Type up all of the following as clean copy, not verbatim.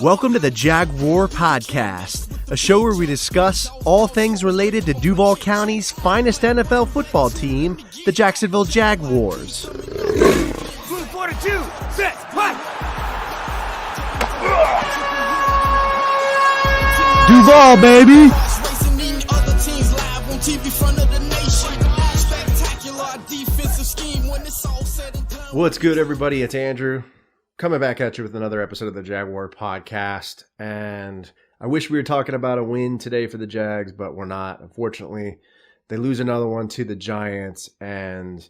Welcome to the Jaguar Podcast, a show where we discuss all things related to Duval County's finest NFL football team, the Jacksonville Jaguars. Move 42, set, fight! Duval, baby! What's good, everybody? It's Andrew. Coming back at you with another episode of the Jaguar Podcast, and I wish we were talking about a win today for the Jags, but we're not. Unfortunately, they lose another one to the Giants, and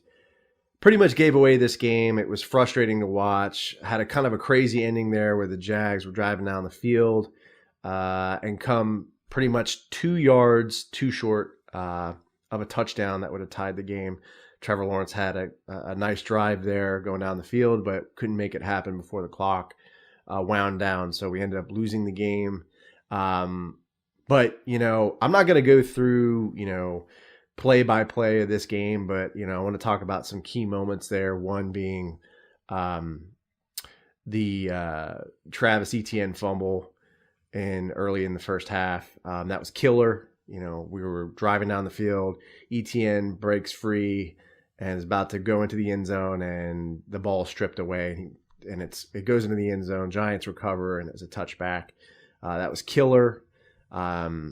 pretty much gave away this game. It was frustrating to watch. Had a kind of a crazy ending there where the Jags were driving down the field and come pretty much 2 yards too short of a touchdown that would have tied the game. Trevor Lawrence had a nice drive there going down the field, but couldn't make it happen before the clock wound down. So we ended up losing the game. But, I'm not going to go through, play by play of this game, but, I want to talk about some key moments there. One being the Travis Etienne fumble early in the first half. That was killer. We were driving down the field. Etienne breaks free and is about to go into the end zone, and the ball stripped away, and it goes into the end zone. Giants recover, and it was a touchback. That was killer. I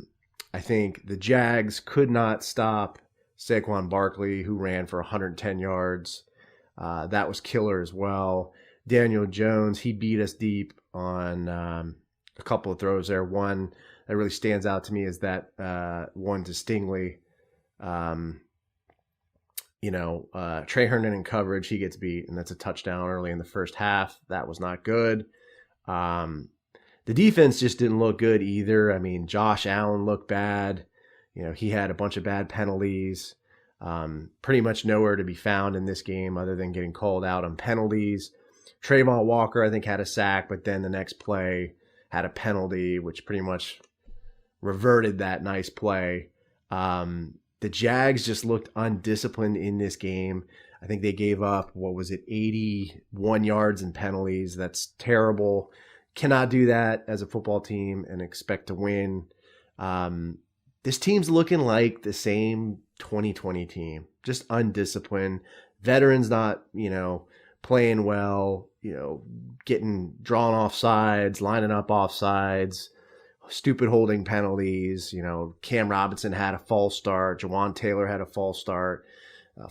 think the Jags could not stop Saquon Barkley, who ran for 110 yards. That was killer as well. Daniel Jones, he beat us deep on a couple of throws there. One that really stands out to me is that one to Stingley. Trey Herndon in coverage, he gets beat, and that's a touchdown early in the first half. That was not good. The defense just didn't look good either. I mean, Josh Allen looked bad. He had a bunch of bad penalties. Pretty much nowhere to be found in this game other than getting called out on penalties. Trayvon Walker, I think, had a sack, but then the next play had a penalty, which pretty much reverted that nice play. The Jags just looked undisciplined in this game. I think they gave up, 81 yards in penalties. That's terrible. Cannot do that as a football team and expect to win. This team's looking like the same 2020 team, just undisciplined. Veterans not, playing well, getting drawn off sides, lining up off sides. Stupid holding penalties. Cam Robinson had a false start. Jawan Taylor had a false start.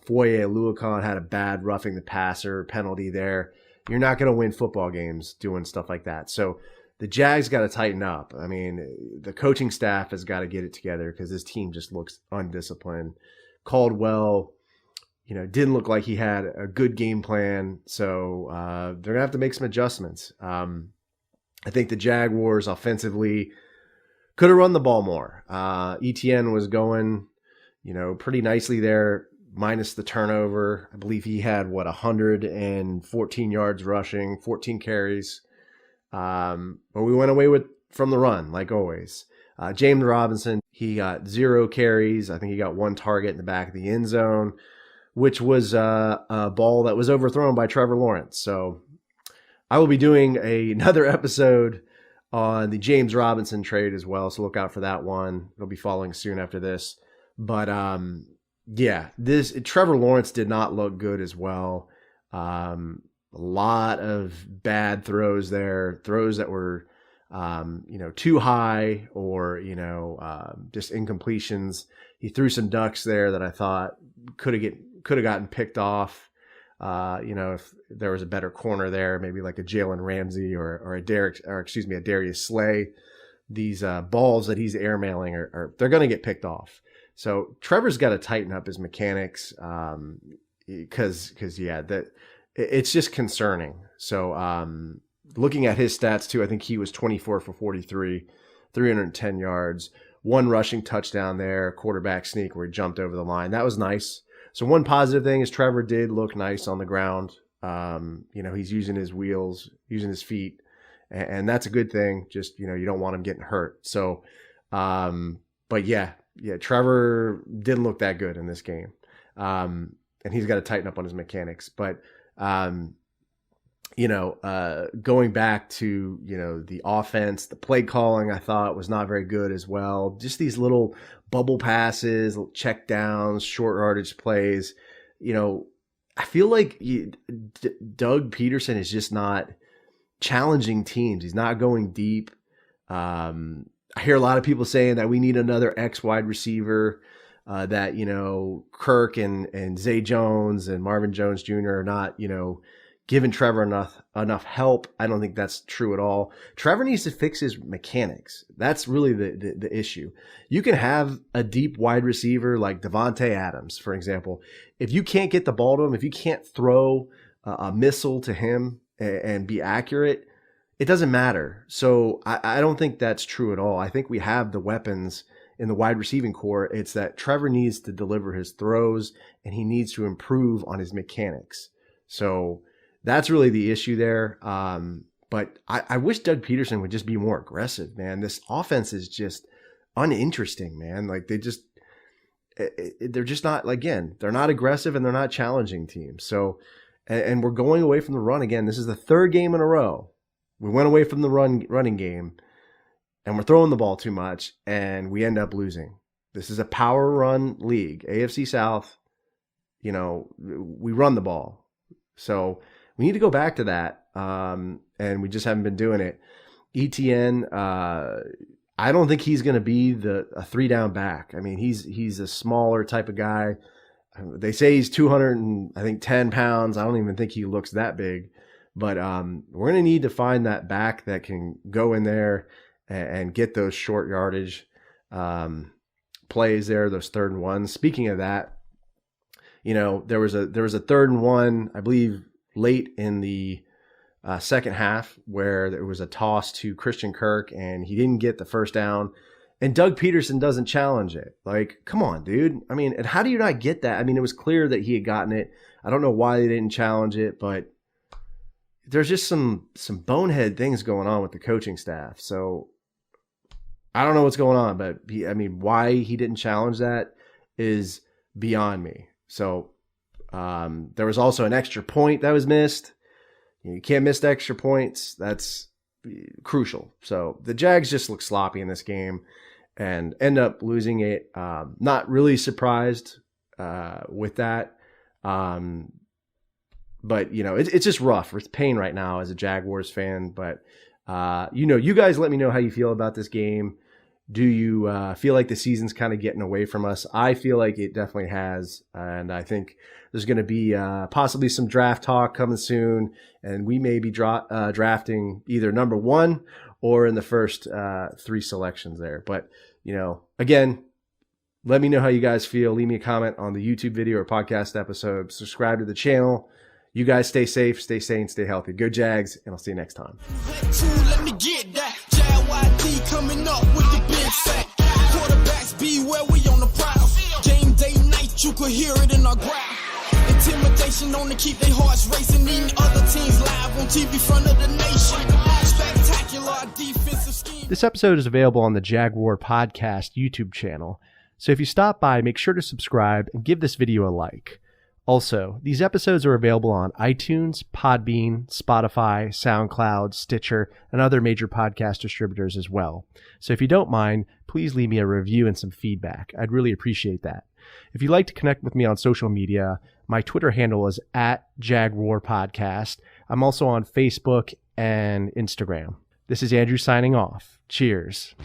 Foye Oluokun had a bad roughing the passer penalty there. You're not going to win football games doing stuff like that. So the Jags got to tighten up. I mean, the coaching staff has got to get it together because this team just looks undisciplined. Caldwell, didn't look like he had a good game plan. So they're going to have to make some adjustments. I think the Jaguars offensively could have run the ball more. Etienne was going, pretty nicely there, minus the turnover. I believe he had, 114 yards rushing, 14 carries. But we went away from the run, like always. James Robinson, he got 0 carries. I think he got 1 target in the back of the end zone, which was a ball that was overthrown by Trevor Lawrence. So I will be doing another episode on the James Robinson trade as well, so look out for that one. It'll be following soon after this. But Trevor Lawrence did not look good as well. A lot of bad throws there, throws that were too high or just incompletions. He threw some ducks there that I thought could have gotten picked off. If there was a better corner there, maybe like a Jalen Ramsey or a Darius Slay, these balls that he's airmailing they're going to get picked off. So Trevor's got to tighten up his mechanics because it's just concerning. So looking at his stats too, I think he was 24 for 43, 310 yards, 1 rushing touchdown there, quarterback sneak where he jumped over the line. That was nice. So one positive thing is Trevor did look nice on the ground. He's using his wheels, using his feet, and that's a good thing. Just, you don't want him getting hurt. So, Trevor didn't look that good in this game. And he's got to tighten up on his mechanics. But going back to, the offense, the play calling, I thought was not very good as well. Just these little bubble passes, check downs, short yardage plays. I feel like Doug Peterson is just not challenging teams. He's not going deep. I hear a lot of people saying that we need another X wide receiver, that, Kirk and Zay Jones and Marvin Jones Jr. are not, giving Trevor enough help. I don't think that's true at all. Trevor needs to fix his mechanics. That's really the issue. You can have a deep wide receiver like Devontae Adams, for example. If you can't get the ball to him, if you can't throw a missile to him and be accurate, it doesn't matter. So I don't think that's true at all. I think we have the weapons in the wide receiving core. It's that Trevor needs to deliver his throws and he needs to improve on his mechanics. So that's really the issue there. But I wish Doug Peterson would just be more aggressive, man. This offense is just uninteresting, man. Like they're just not, again, they're not aggressive and they're not challenging teams. So, and we're going away from the run again. This is the third game in a row. We went away from the running game and we're throwing the ball too much and we end up losing. This is a power run league, AFC South. We run the ball. So we need to go back to that, and we just haven't been doing it. ETN, I don't think he's going to be a 3-down back. I mean, he's a smaller type of guy. They say he's 210 pounds. I don't even think he looks that big. But we're going to need to find that back that can go in there and get those short yardage plays there, those 3rd and 1s. Speaking of that, there was a 3rd and 1, I believe, late in the second half where there was a toss to Christian Kirk and he didn't get the first down and Doug Peterson doesn't challenge it. Like, come on, dude. I mean, and how do you not get that? I mean, it was clear that he had gotten it. I don't know why they didn't challenge it, but there's just some bonehead things going on with the coaching staff. So I don't know what's going on, but why he didn't challenge that is beyond me. So there was also an extra point that was missed. You can't miss the extra points. That's crucial. So the Jags just look sloppy in this game and end up losing it. Not really surprised with that. But, it's just rough. It's pain right now as a Jaguars fan. But, you guys let me know how you feel about this game. Do you feel like the season's kind of getting away from us? I feel like it definitely has. And I think there's going to be possibly some draft talk coming soon. And we may be drafting either number 1 or in the first 3 selections there. But, again, let me know how you guys feel. Leave me a comment on the YouTube video or podcast episode. Subscribe to the channel. You guys stay safe, stay sane, stay healthy. Go Jags, and I'll see you next time. Let me get that. JYD coming up with the big sack. Quarterbacks beware, we on the prowl. Game day night, you could hear it in our growl. Intimidation on to keep their hearts racing. Eating other teams live on TV front of the nation. Spectacular defensive scheme. This episode is available on the Jaguar Podcast YouTube channel. So if you stop by, make sure to subscribe and give this video a like. Also, these episodes are available on iTunes, Podbean, Spotify, SoundCloud, Stitcher, and other major podcast distributors as well. So if you don't mind, please leave me a review and some feedback. I'd really appreciate that. If you'd like to connect with me on social media, my Twitter handle is @JagwarPodcast. I'm also on Facebook and Instagram. This is Andrew signing off. Cheers.